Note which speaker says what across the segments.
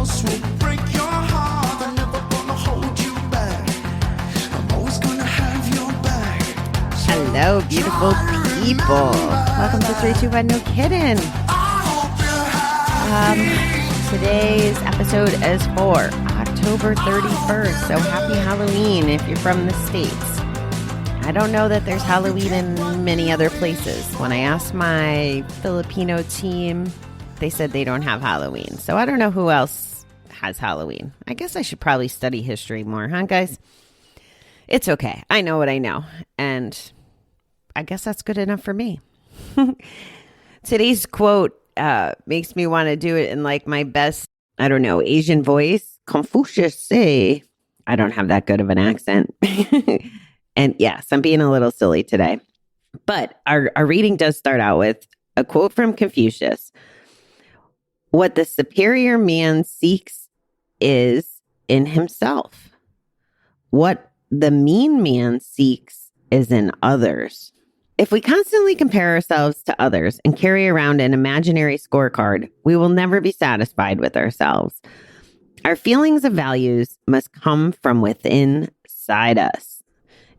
Speaker 1: else will break your heart. I'm never gonna hold you back. I'm always gonna have your back.
Speaker 2: Hello, beautiful people. Welcome to 321 No Kidding. Today's episode is for October 31st. So happy Halloween if you're from the States. I don't know that there's Halloween in many other places. When I asked my Filipino team, they said they don't have Halloween. So I don't know who else has Halloween. I guess I should probably study history more, huh, guys? It's okay. I know what I know. And I guess that's good enough for me. Today's quote makes me want to do it in like my best, I don't know, Asian voice. Confucius say, I don't have that good of an accent. And yes, I'm being a little silly today. But our reading does start out with a quote from Confucius. What the superior man seeks is in himself. What the mean man seeks is in others. If we constantly compare ourselves to others and carry around an imaginary scorecard, we will never be satisfied with ourselves. Our feelings of values must come from within inside us.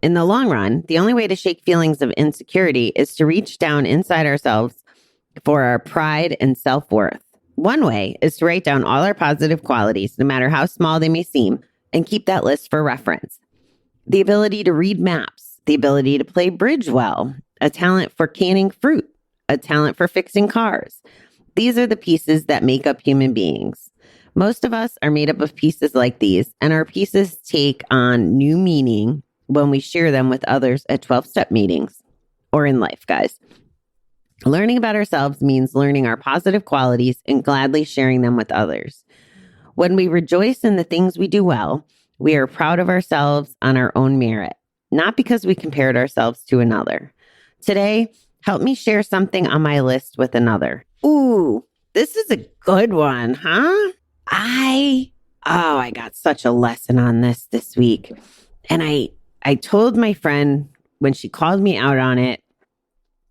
Speaker 2: In the long run, the only way to shake feelings of insecurity is to reach down inside ourselves for our pride and self-worth. One way is to write down all our positive qualities, no matter how small they may seem, and keep that list for reference. The ability to read maps, the ability to play bridge well, a talent for canning fruit, a talent for fixing cars. These are the pieces that make up human beings. Most of us are made up of pieces like these, and our pieces take on new meaning when we share them with others at 12-step meetings or in life, guys. Learning about ourselves means learning our positive qualities and gladly sharing them with others. When we rejoice in the things we do well, we are proud of ourselves on our own merit, not because we compared ourselves to another. Today, help me share something on my list with another. Ooh, this is a good one, huh? I got such a lesson on this week. And I told my friend when she called me out on it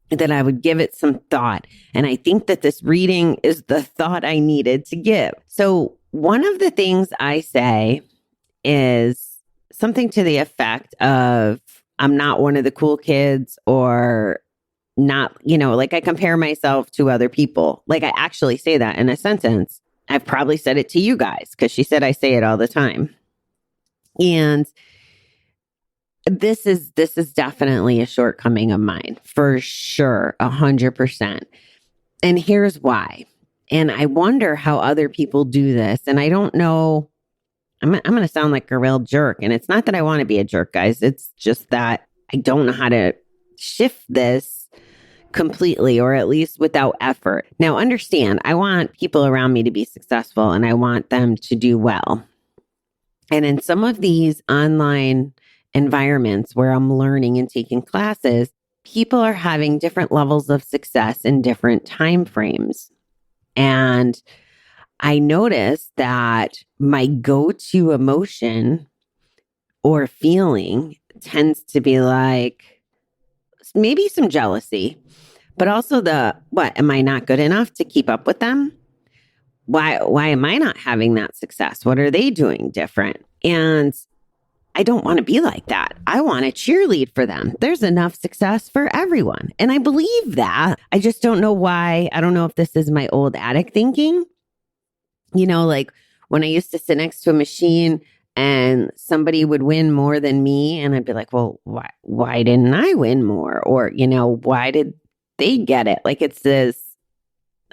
Speaker 2: that I would give it some thought. And I think that this reading is the thought I needed to give. So one of the things I say is something to the effect of, I'm not one of the cool kids, or not, like I compare myself to other people. Like I actually say that in a sentence. I've probably said it to you guys because she said I say it all the time. And this is definitely a shortcoming of mine, for sure, 100%. And here's why. And I wonder how other people do this. And I don't know, I'm going to sound like a real jerk. And it's not that I want to be a jerk, guys. It's just that I don't know how to shift this completely, or at least without effort. Now, understand, I want people around me to be successful and I want them to do well. And in some of these online environments where I'm learning and taking classes, people are having different levels of success in different time frames. And I noticed that my go-to emotion or feeling tends to be like maybe some jealousy, but also am I not good enough to keep up with them? Why am I not having that success? What are they doing different? And I don't want to be like that. I want to cheerlead for them. There's enough success for everyone. And I believe that. I just don't know why. I don't know if this is my old addict thinking. Like when I used to sit next to a machine and somebody would win more than me, and I'd be like, well, why didn't I win more? Or, why did they get it? Like it's a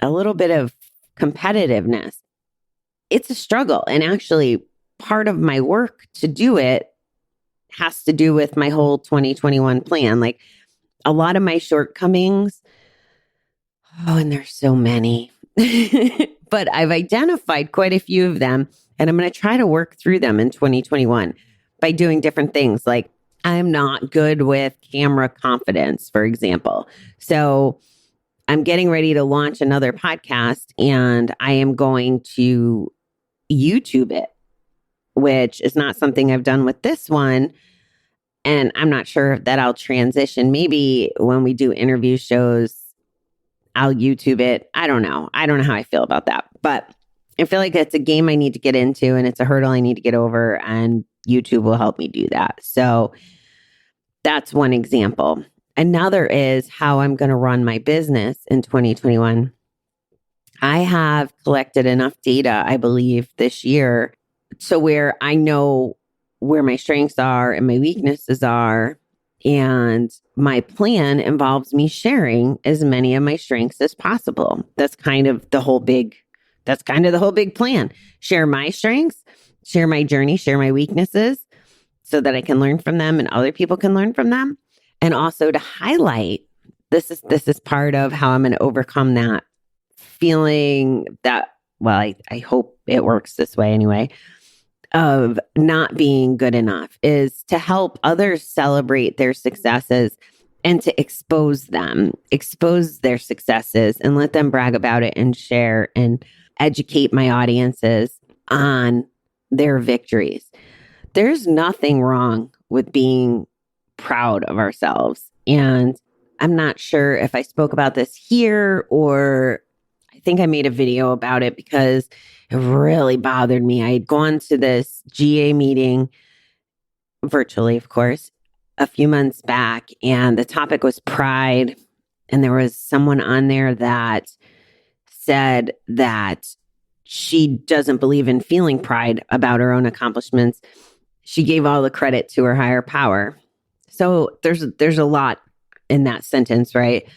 Speaker 2: little bit of competitiveness. It's a struggle. And actually, part of my work to do it has to do with my whole 2021 plan. Like a lot of my shortcomings, and there's so many, but I've identified quite a few of them, and I'm going to try to work through them in 2021 by doing different things. Like I'm not good with camera confidence, for example. So I'm getting ready to launch another podcast, and I am going to YouTube it, which is not something I've done with this one. And I'm not sure that I'll transition. Maybe when we do interview shows, I'll YouTube it. I don't know. I don't know how I feel about that. But I feel like it's a game I need to get into and it's a hurdle I need to get over, and YouTube will help me do that. So that's one example. Another is how I'm going to run my business in 2021. I have collected enough data, I believe, this year to where I know where my strengths are and my weaknesses are. And my plan involves me sharing as many of my strengths as possible. That's kind of the whole big plan. Share my strengths, share my journey, share my weaknesses so that I can learn from them and other people can learn from them. And also to highlight, this is part of how I'm going to overcome that feeling that, well, I hope it works this way anyway, of not being good enough, is to help others celebrate their successes and to expose their successes and let them brag about it and share and educate my audiences on their victories. There's nothing wrong with being proud of ourselves. And I'm not sure if I spoke about this here, or I think I made a video about it because it really bothered me. I had gone to this GA meeting virtually, of course, a few months back, and the topic was pride. And there was someone on there that said that she doesn't believe in feeling pride about her own accomplishments. She gave all the credit to her higher power. So there's a lot in that sentence, right?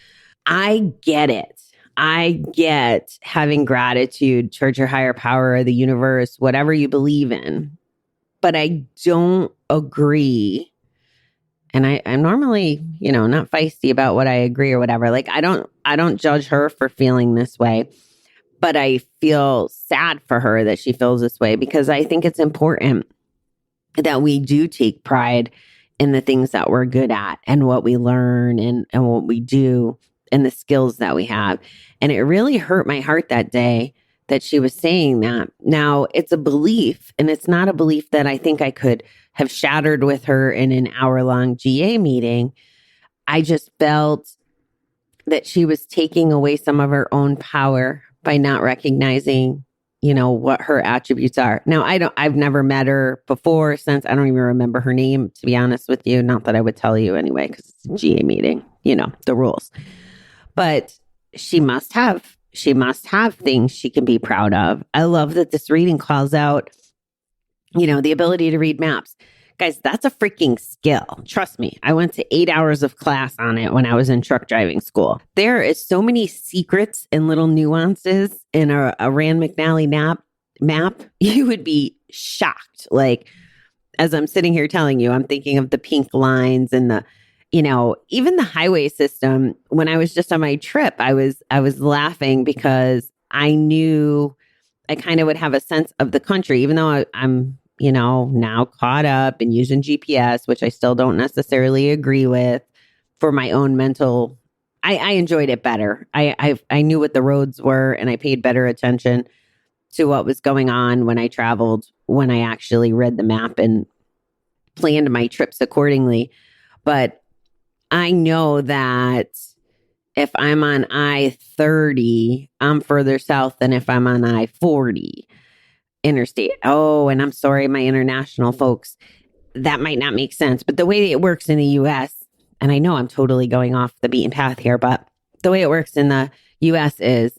Speaker 2: I get it. I get having gratitude towards your higher power or the universe, whatever you believe in. But I don't agree. And I'm normally, not feisty about what I agree or whatever. Like I don't judge her for feeling this way. But I feel sad for her that she feels this way, because I think it's important that we do take pride in the things that we're good at and what we learn and what we do and the skills that we have. And it really hurt my heart that day that she was saying that. Now, it's a belief, and it's not a belief that I think I could have shattered with her in an hour-long GA meeting. I just felt that she was taking away some of her own power by not recognizing, what her attributes are. Now, I've never met her before, since I don't even remember her name, to be honest with you. Not that I would tell you anyway, because it's a GA meeting, the rules. But she must have things she can be proud of. I love that this reading calls out, the ability to read maps. Guys, that's a freaking skill. Trust me. I went to 8 hours of class on it when I was in truck driving school. There is so many secrets and little nuances in a Rand McNally map. You would be shocked. Like, as I'm sitting here telling you, I'm thinking of the pink lines and the, even the highway system. When I was just on my trip, I was laughing because I knew I kind of would have a sense of the country, even though I'm now caught up and using GPS, which I still don't necessarily agree with for my own mental. I enjoyed it better. I knew what the roads were, and I paid better attention to what was going on when I traveled, when I actually read the map and planned my trips accordingly. But I know that if I'm on I-30, I'm further south than if I'm on I-40 interstate. Oh, and I'm sorry, my international folks, that might not make sense. But the way it works in the US, and I know I'm totally going off the beaten path here, but the way it works in the US is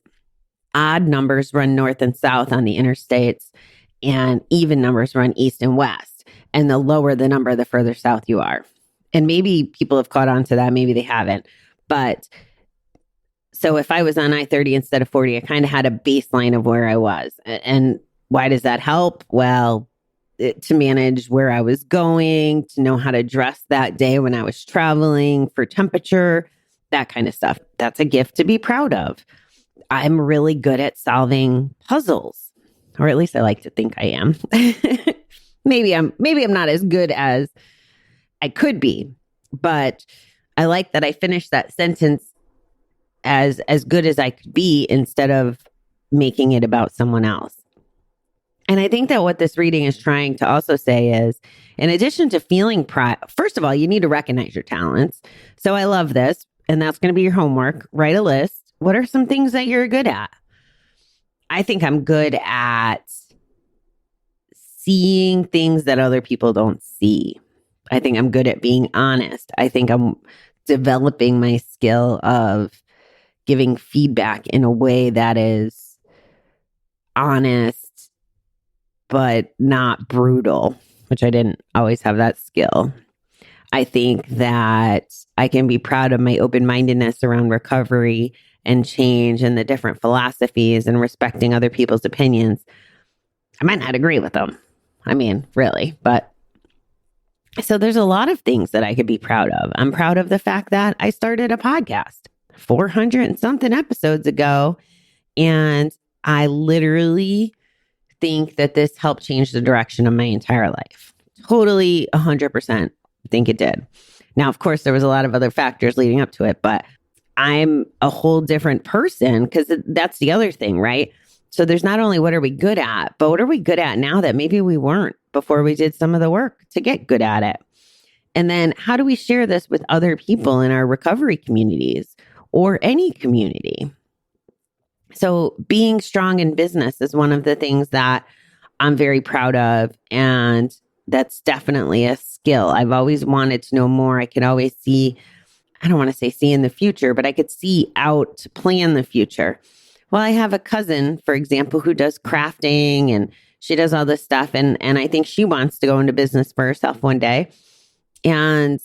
Speaker 2: odd numbers run north and south on the interstates, and even numbers run east and west. And the lower the number, the further south you are. And maybe people have caught on to that. Maybe they haven't. But so if I was on I-30 instead of 40, I kind of had a baseline of where I was. And why does that help? Well, to manage where I was going, to know how to dress that day when I was traveling for temperature, that kind of stuff. That's a gift to be proud of. I'm really good at solving puzzles, or at least I like to think I am. Maybe I'm not as good as I could be, but I like that I finished that sentence as good as I could be instead of making it about someone else. And I think that what this reading is trying to also say is, in addition to feeling pride, first of all, you need to recognize your talents. So I love this. And that's going to be your homework. Write a list. What are some things that you're good at? I think I'm good at seeing things that other people don't see. I think I'm good at being honest. I think I'm developing my skill of giving feedback in a way that is honest, but not brutal, which I didn't always have that skill. I think that I can be proud of my open-mindedness around recovery and change and the different philosophies and respecting other people's opinions. I might not agree with them. I mean, really, but so there's a lot of things that I could be proud of. I'm proud of the fact that I started a podcast 400 and something episodes ago. And I literally think that this helped change the direction of my entire life. Totally 100% think it did. Now, of course, there was a lot of other factors leading up to it, but I'm a whole different person because that's the other thing, right? So there's not only what are we good at, but what are we good at now that maybe we weren't before we did some of the work to get good at it? And then how do we share this with other people in our recovery communities or any community? So being strong in business is one of the things that I'm very proud of. And that's definitely a skill. I've always wanted to know more. I could always see, I don't want to say see in the future, but I could see out to plan the future. Well, I have a cousin, for example, who does crafting and she does all this stuff. And I think she wants to go into business for herself one day. And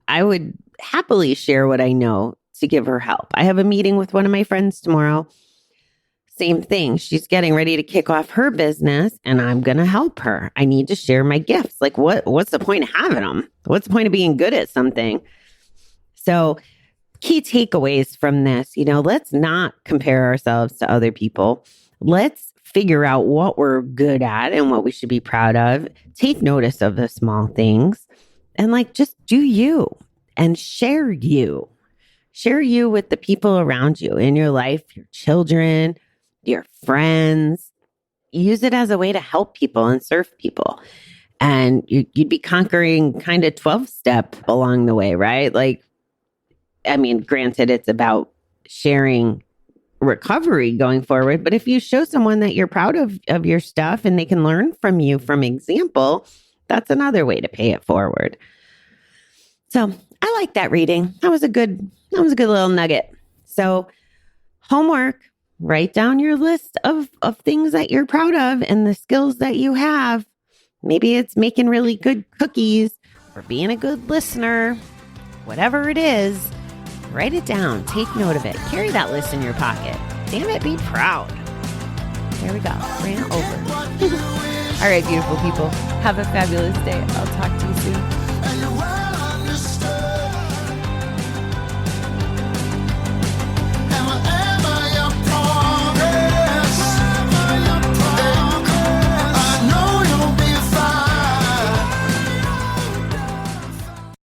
Speaker 2: I would happily share what I know to give her help. I have a meeting with one of my friends tomorrow. Same thing. She's getting ready to kick off her business and I'm going to help her. I need to share my gifts. Like what's the point of having them? What's the point of being good at something? So key takeaways from this, let's not compare ourselves to other people. Let's figure out what we're good at and what we should be proud of. Take notice of the small things and just do you and share you. Share you with the people around you in your life, your children, your friends. Use it as a way to help people and serve people. And you'd be conquering kind of 12-step along the way, right? Granted, it's about sharing recovery going forward. But if you show someone that you're proud of your stuff and they can learn from you from example, that's another way to pay it forward. So I like that reading. That was a good little nugget. So homework, write down your list of things that you're proud of and the skills that you have. Maybe it's making really good cookies or being a good listener, whatever it is. Write it down. Take note of it. Carry that list in your pocket. Damn it, be proud. There we go. Ran over. All right, beautiful people. Have a fabulous day. I'll talk to you soon.